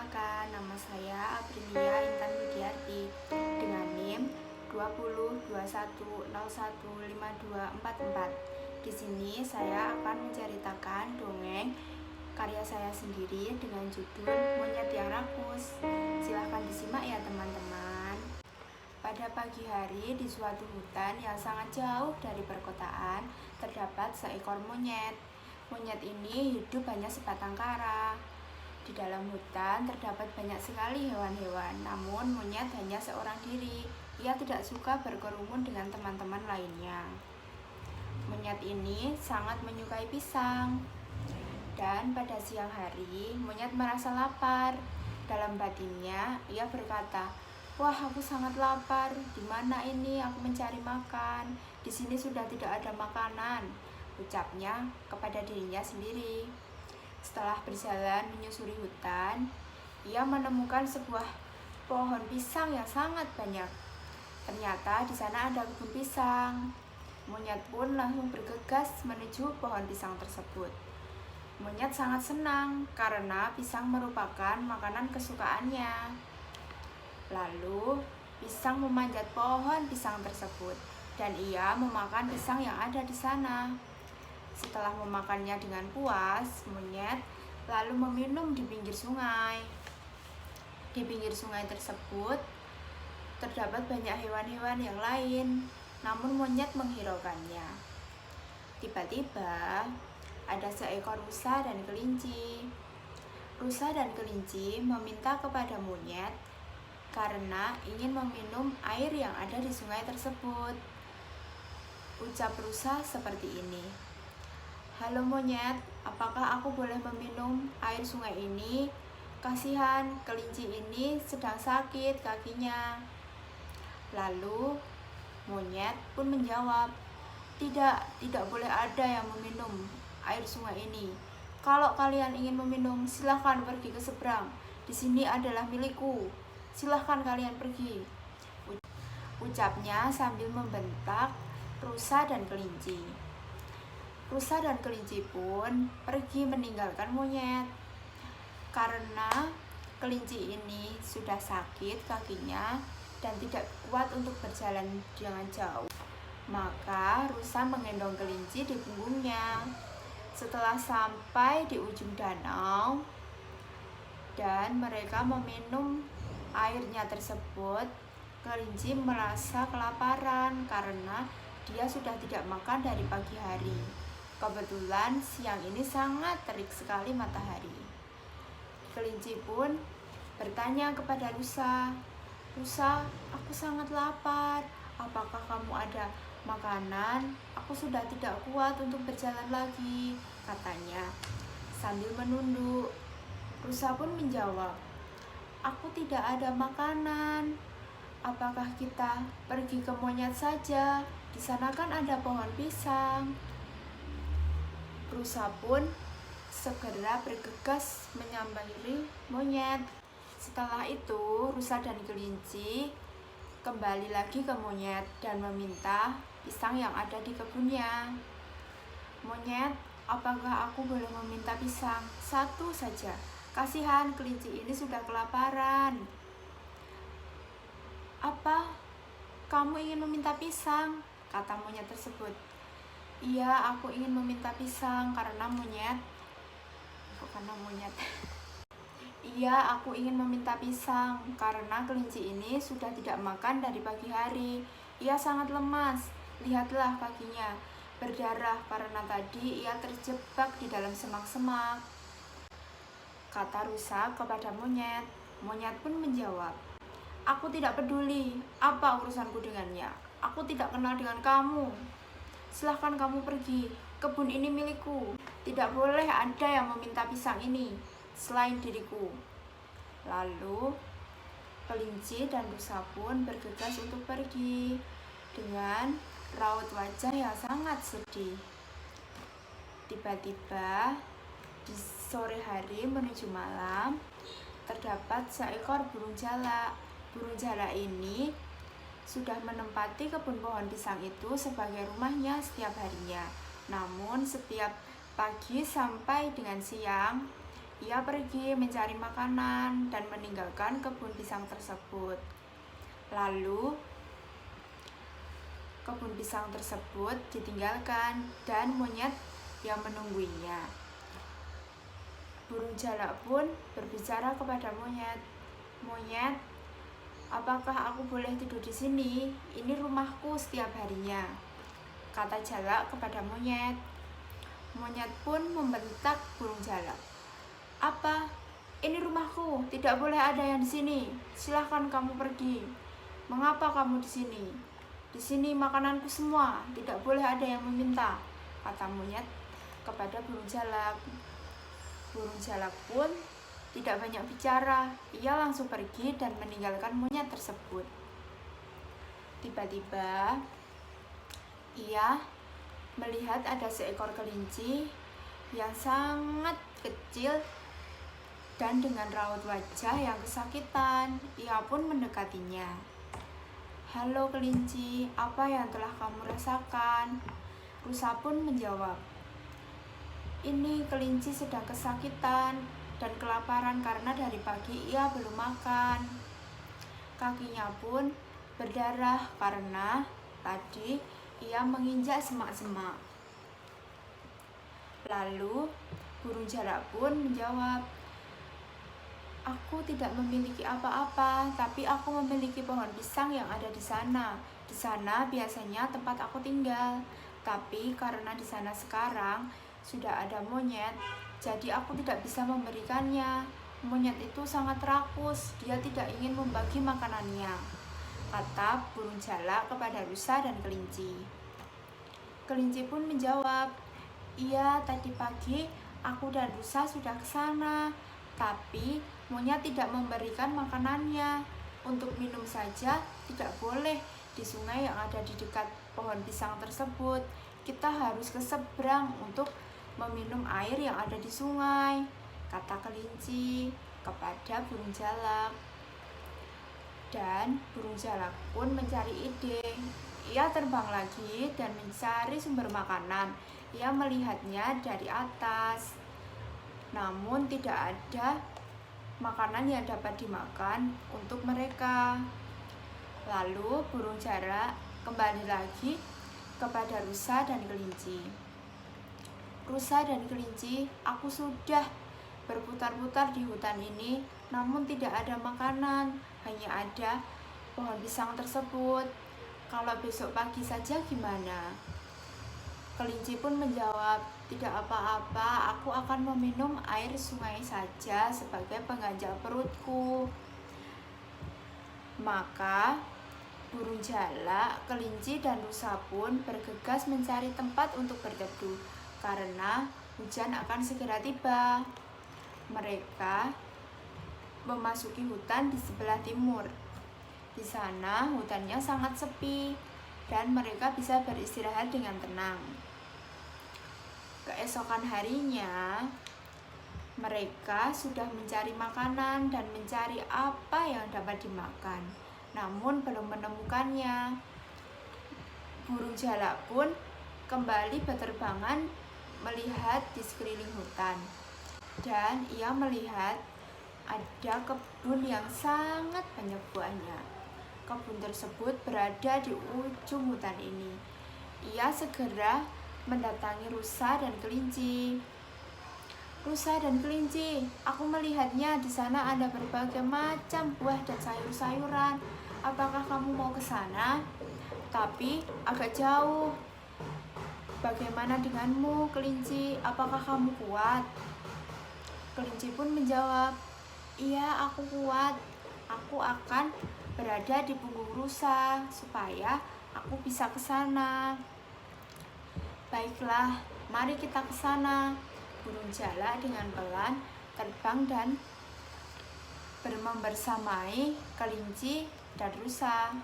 Perkenalkan, nama saya Aprilia Intan Widiarti dengan NIM 2021015244. Di sini saya akan menceritakan dongeng karya saya sendiri dengan judul Monyet yang Rakus. Silahkan disimak ya teman-teman. Pada pagi hari di suatu hutan yang sangat jauh dari perkotaan, terdapat seekor monyet. Monyet ini hidup hanya sebatang kara. Di dalam hutan terdapat banyak sekali hewan-hewan, namun monyet hanya seorang diri. Ia tidak suka berkerumun dengan teman-teman lainnya. Monyet ini sangat menyukai pisang. Dan pada siang hari, monyet merasa lapar. Dalam batinnya, ia berkata, "Wah, aku sangat lapar. Di mana ini aku mencari makan? Di sini sudah tidak ada makanan," ucapnya kepada dirinya sendiri. Setelah berjalan menyusuri hutan, ia menemukan sebuah pohon pisang yang sangat banyak. Ternyata di sana ada kebun pisang. Monyet pun langsung bergegas menuju pohon pisang tersebut. Monyet sangat senang karena pisang merupakan makanan kesukaannya. Lalu, pisang memanjat pohon pisang tersebut dan ia memakan pisang yang ada di sana. Setelah memakannya dengan puas, monyet lalu meminum di pinggir sungai. Di pinggir sungai tersebut terdapat banyak hewan-hewan yang lain, namun monyet menghiraukannya. Tiba-tiba ada seekor rusa dan kelinci. Rusa dan kelinci meminta kepada monyet karena ingin meminum air yang ada di sungai tersebut. Ucap rusa seperti ini, "Halo monyet, apakah aku boleh meminum air sungai ini? Kasihan, kelinci ini sedang sakit kakinya." Lalu monyet pun menjawab, Tidak boleh ada yang meminum air sungai ini. Kalau kalian ingin meminum, silahkan pergi ke seberang. Di sini adalah milikku. Silahkan kalian pergi," ucapnya sambil membentak rusa dan kelinci. Rusa dan kelinci pun pergi meninggalkan monyet. Karena kelinci ini sudah sakit kakinya dan tidak kuat untuk berjalan dengan jauh, maka rusa menggendong kelinci di punggungnya. Setelah sampai di ujung danau dan mereka meminum airnya tersebut, kelinci merasa kelaparan karena dia sudah tidak makan dari pagi hari. Kebetulan siang ini sangat terik sekali matahari. Kelinci pun bertanya kepada rusa, "Rusa, aku sangat lapar. Apakah kamu ada makanan? Aku sudah tidak kuat untuk berjalan lagi," katanya sambil menunduk. Rusa pun menjawab, "Aku tidak ada makanan. Apakah kita pergi ke monyet saja? Di sana kan ada pohon pisang." Rusa pun segera bergegas menyambangi monyet. Setelah itu, rusa dan kelinci kembali lagi ke monyet dan meminta pisang yang ada di kebunnya. "Monyet, apakah aku boleh meminta pisang? Satu saja. Kasihan, kelinci ini sudah kelaparan." "Apa? Kamu ingin meminta pisang?" kata monyet tersebut. "Iya, aku ingin meminta pisang karena monyet. Iya, aku ingin meminta pisang karena kelinci ini sudah tidak makan dari pagi hari. Ia sangat lemas. Lihatlah kakinya berdarah karena tadi ia terjebak di dalam semak-semak," kata rusa kepada monyet. Monyet pun menjawab, "Aku tidak peduli. Apa urusanku dengannya? Aku tidak kenal dengan kamu. Silahkan kamu pergi. Kebun ini milikku. Tidak boleh ada yang meminta pisang ini selain diriku." Lalu kelinci dan rusa pun bergegas untuk pergi dengan raut wajah yang sangat sedih. Tiba-tiba di sore hari menuju malam terdapat seekor burung jalak. Burung jalak ini sudah menempati kebun pohon pisang itu sebagai rumahnya setiap harinya. Namun setiap pagi sampai dengan siang, Ia pergi mencari makanan dan meninggalkan kebun pisang tersebut. Lalu, kebun pisang tersebut ditinggalkan dan monyet yang menungguinya. Burung jalak pun berbicara kepada monyet. "Monyet, apakah aku boleh tidur di sini? Ini rumahku setiap harinya," kata jalak kepada monyet. Monyet pun membentak burung jalak. "Apa? Ini rumahku, tidak boleh ada yang di sini. Silahkan kamu pergi. Mengapa kamu di sini? Di sini makananku semua, tidak boleh ada yang meminta," kata monyet kepada burung jalak. Burung jalak pun tidak banyak bicara. Ia langsung pergi dan meninggalkan monyet tersebut. Tiba-tiba, ia melihat ada seekor kelinci yang sangat kecil dan dengan raut wajah yang kesakitan. Ia pun mendekatinya. "Halo kelinci, apa yang telah kamu rasakan?" Rusa pun menjawab, "Ini kelinci sedang kesakitan dan kelaparan karena dari pagi ia belum makan. Kakinya pun berdarah karena tadi ia menginjak semak-semak." Lalu burung jalak pun menjawab, "Aku tidak memiliki apa-apa, tapi aku memiliki pohon pisang yang ada di sana. Di sana biasanya tempat aku tinggal. Tapi karena di sana sekarang sudah ada monyet, jadi aku tidak bisa memberikannya. Monyet itu sangat rakus, dia tidak ingin membagi makanannya," kata burung jalak kepada rusa dan kelinci. Kelinci pun menjawab, "Iya, tadi pagi aku dan rusa sudah ke sana, tapi monyet tidak memberikan makanannya. Untuk minum saja tidak boleh di sungai yang ada di dekat pohon pisang tersebut. Kita harus ke seberang untuk meminum air yang ada di sungai," kata kelinci kepada burung jalak. Dan burung jalak pun mencari ide. Ia terbang lagi dan mencari sumber makanan. Ia melihatnya dari atas, namun tidak ada makanan yang dapat dimakan untuk mereka. Lalu burung jalak kembali lagi kepada rusa dan kelinci. "Rusa dan kelinci, aku sudah berputar-putar di hutan ini, namun tidak ada makanan, hanya ada pohon pisang tersebut. Kalau besok pagi saja gimana?" Kelinci pun menjawab, "Tidak apa-apa, aku akan meminum air sungai saja sebagai pengganjal perutku." Maka burung jalak, kelinci, dan rusa pun bergegas mencari tempat untuk berteduh karena hujan akan segera tiba. Mereka memasuki hutan di sebelah timur. Di sana hutannya sangat sepi dan mereka bisa beristirahat dengan tenang. Keesokan harinya, mereka sudah mencari makanan dan mencari apa yang dapat dimakan, namun belum menemukannya. Burung jalak pun kembali berterbangan melihat di sekeliling hutan, dan ia melihat ada kebun yang sangat banyak buahnya. Kebun tersebut berada di ujung hutan ini. Ia segera mendatangi rusa dan kelinci. "Rusa dan kelinci, aku melihatnya di sana ada berbagai macam buah dan sayur-sayuran. Apakah kamu mau ke sana? Tapi agak jauh. Bagaimana denganmu, kelinci? Apakah kamu kuat?" Kelinci pun menjawab, "Iya, aku kuat. Aku akan berada di punggung rusa supaya aku bisa ke sana." "Baiklah, mari kita ke sana." Burung jalak dengan pelan terbang dan membersamai kelinci dan rusa.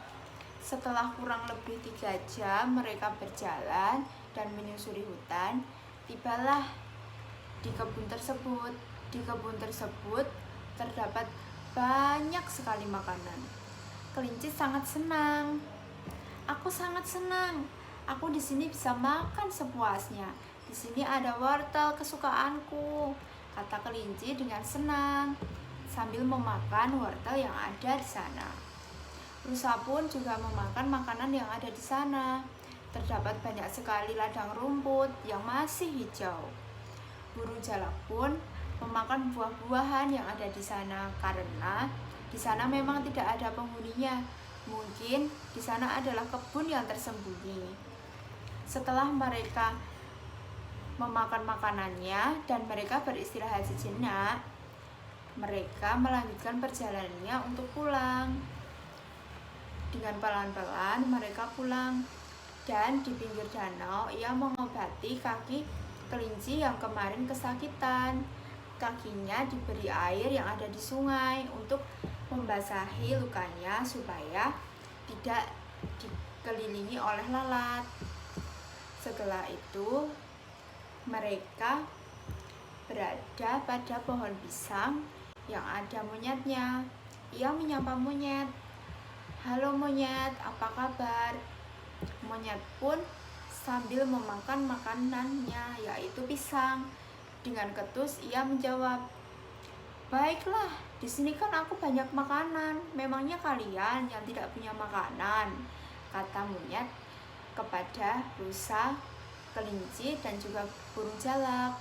Setelah kurang lebih 3 jam mereka berjalan dan menyusuri hutan, tibalah di kebun tersebut. Di kebun tersebut terdapat banyak sekali makanan. Kelinci sangat senang. "Aku sangat senang. Aku di sini bisa makan sepuasnya. Di sini ada wortel kesukaanku. kata kelinci dengan senang sambil memakan wortel yang ada di sana. Rusa pun juga memakan makanan yang ada di sana. Terdapat banyak sekali ladang rumput yang masih hijau. Burung jalak pun memakan buah-buahan yang ada di sana karena di sana memang tidak ada penghuninya. Mungkin di sana adalah kebun yang tersembunyi. Setelah mereka memakan makanannya dan mereka beristirahat sejenak, mereka melanjutkan perjalanannya untuk pulang. Dengan pelan-pelan mereka pulang, dan di pinggir danau ia mengobati kaki kelinci yang kemarin kesakitan. Kakinya diberi air yang ada di sungai untuk membasahi lukanya supaya tidak dikelilingi oleh lalat. Setelah itu mereka berada pada pohon pisang yang ada monyetnya. Ia menyapa monyet. "Halo monyet, apa kabar?" Monyet pun sambil memakan makanannya, yaitu pisang. Dengan ketus ia menjawab, "Baiklah, di sini kan aku banyak makanan. Memangnya kalian yang tidak punya makanan?" kata monyet kepada rusa, kelinci, dan juga burung jalak.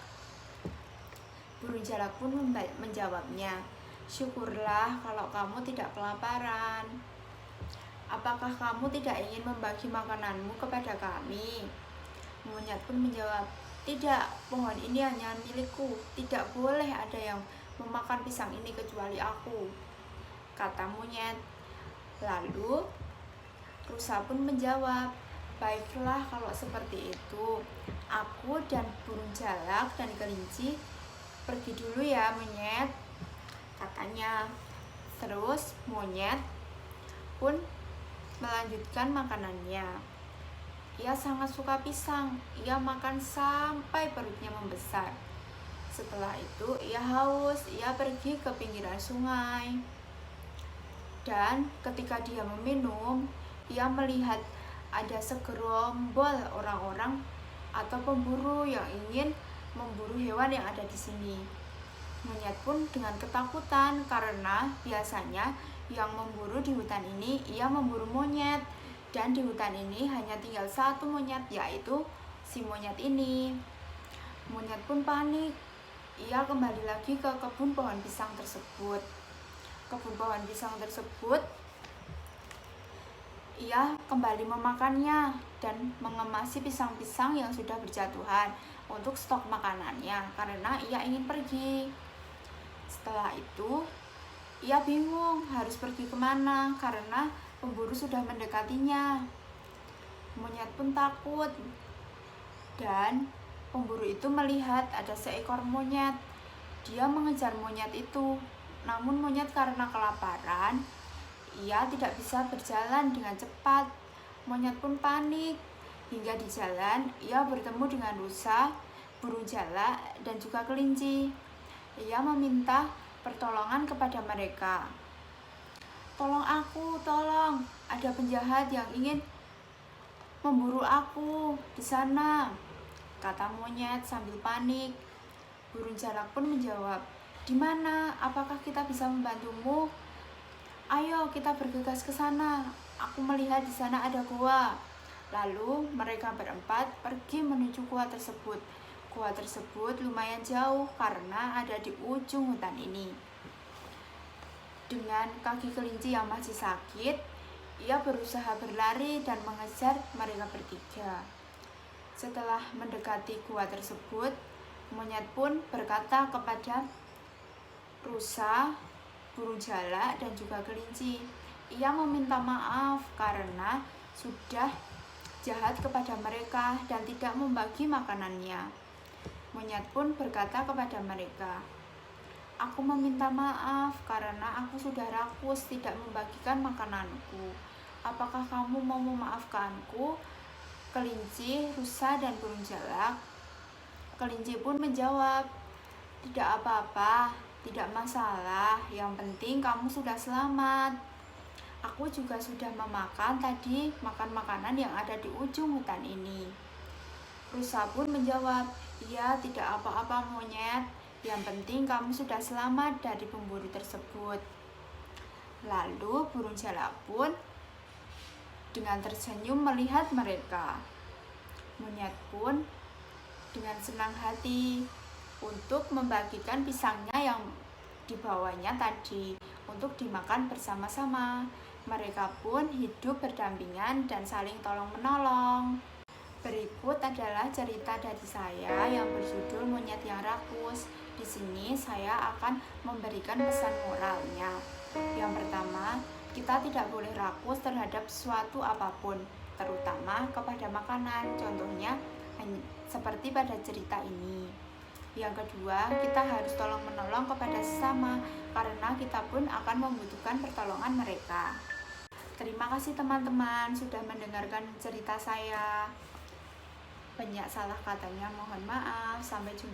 Burung jalak pun menjawabnya, "Syukurlah kalau kamu tidak kelaparan. Apakah kamu tidak ingin membagi makananmu kepada kami?" Monyet pun menjawab, "Tidak, pohon ini hanya milikku. Tidak boleh ada yang memakan pisang ini kecuali aku," kata monyet. Lalu rusa pun menjawab, "Baiklah kalau seperti itu. Aku dan burung jalak dan kelinci pergi dulu ya monyet," katanya. Terus monyet pun melanjutkan makanannya. Ia sangat suka pisang. Ia makan sampai perutnya membesar. Setelah itu ia haus. Ia pergi ke pinggiran sungai. Dan ketika dia meminum, ia melihat ada segerombol orang-orang atau pemburu yang ingin memburu hewan yang ada di sini. Monyet pun dengan ketakutan karena biasanya yang memburu di hutan ini ia memburu monyet, dan di hutan ini hanya tinggal satu monyet, yaitu si monyet ini. Monyet pun panik. Ia kembali lagi ke kebun pohon pisang tersebut. Kebun pohon pisang tersebut ia kembali memakannya dan mengemasi pisang-pisang yang sudah berjatuhan untuk stok makanannya karena ia ingin pergi. Setelah itu ia bingung harus pergi kemana karena pemburu sudah mendekatinya. Monyet pun takut, dan pemburu itu melihat ada seekor monyet. Dia mengejar monyet itu, namun monyet karena kelaparan, ia tidak bisa berjalan dengan cepat. Monyet pun panik. Hingga di jalan ia bertemu dengan rusa, burung jalak, dan juga kelinci. Ia meminta pertolongan kepada mereka. "Tolong aku, tolong. Ada penjahat yang ingin memburu aku di sana," kata monyet sambil panik. Burung jalak pun menjawab, "Di mana? Apakah kita bisa membantumu? Ayo kita bergegas ke sana. Aku melihat di sana ada gua." Lalu mereka berempat pergi menuju gua tersebut. Gua tersebut lumayan jauh karena ada di ujung hutan ini. Dengan kaki kelinci yang masih sakit, ia berusaha berlari dan mengejar mereka bertiga. Setelah mendekati gua tersebut, monyet pun berkata kepada rusa, burung jalak, dan juga kelinci. Ia meminta maaf karena sudah jahat kepada mereka dan tidak membagi makanannya. Monyet pun berkata kepada mereka, "Aku meminta maaf karena aku sudah rakus tidak membagikan makananku. Apakah kamu mau memaafkanku?" Kelinci, rusa, dan burung jalak. Kelinci pun menjawab, "Tidak apa-apa, tidak masalah. Yang penting kamu sudah selamat. Aku juga sudah makan makanan yang ada di ujung hutan ini." Rusa pun menjawab, "Iya, tidak apa-apa monyet. Yang penting kamu sudah selamat dari pemburu tersebut. Lalu burung jalak pun dengan tersenyum melihat mereka. Monyet pun dengan senang hati untuk membagikan pisangnya yang dibawanya tadi untuk dimakan bersama-sama. Mereka pun hidup berdampingan dan saling tolong-menolong. Berikut adalah cerita dari saya yang berjudul Monyet yang Rakus. Di sini saya akan memberikan pesan moralnya. Yang pertama, kita tidak boleh rakus terhadap suatu apapun, terutama kepada makanan. Contohnya seperti pada cerita ini. Yang kedua, kita harus tolong-menolong kepada sesama karena kita pun akan membutuhkan pertolongan mereka. Terima kasih teman-teman sudah mendengarkan cerita saya. Banyak salah katanya mohon maaf. Sampai jumpa.